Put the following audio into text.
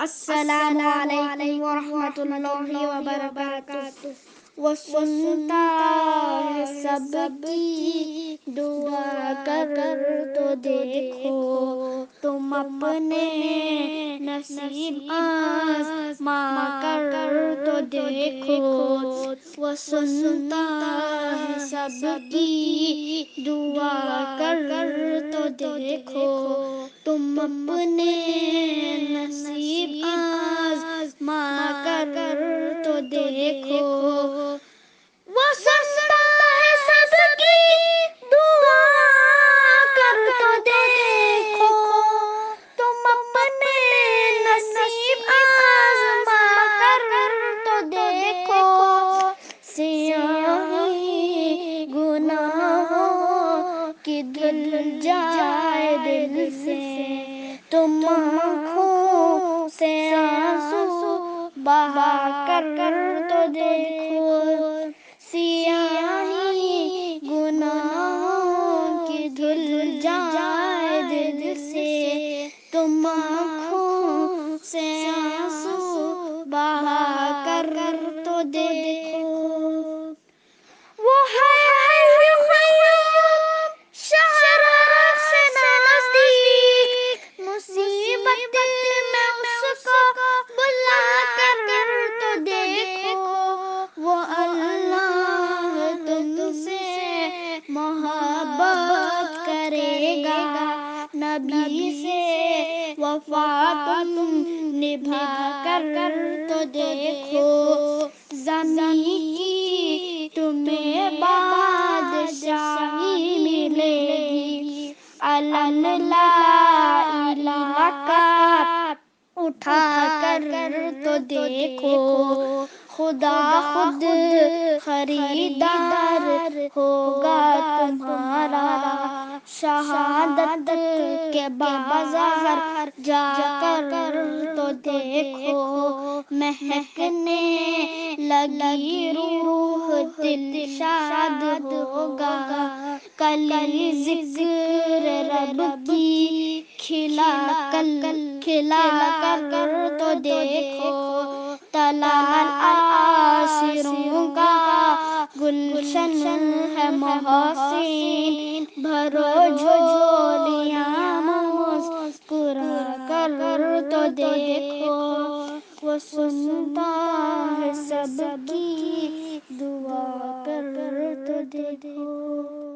السلام علیکم ورحمۃ اللہ وبرکاتہ. وہ سنتا ہے سب کی دعا کر تو دیکھو، تم اپنے نصیب آزما کر تو دیکھو. وہ سنتا ہے سب کی دعا کر تو دیکھو، تم اپنے نصیب آزما کر تو دیکھو. وہ سنتا ہے سب کی دعا کر تو دیکھو، تم اپنے نصیب آزما کر تو دیکھو. سیاہی گناہوں کی دھل جائے دل سے، تم آنکھوں سے آنسو بہا کر تو دیکھو. سیاہی گناہوں کی دھل جائے دل سے، تم آنکھوں سے آنسو بہا کر تو دیکھو. وہ ہے حی قیوم شہر سے نزدیک، مصیبت میں اس کو بلا کر تو دیکھو. وہ اللہ تم سے محبت کرے گا، نبی سے وفا تم نبھا کر تو دیکھو. زمین کی تمہیں بادشاہی ملے گی، علم لا الہ کا اٹھا کر تو دیکھو. خدا خود خریدار ہوگا تمہارا، شہادت کے بازار جا کر تو دیکھو. مہکنے لگی روح دل شاد ہوگا، کلی ذکر رب کی کھلا کر تو دیکھو. تلال عاشروں کا گلشن ہے محسن، بھرو جھولیاں مسکرا کر تو دیکھو. وہ سنتا ہے سب کی دعا کر تو دیکھو.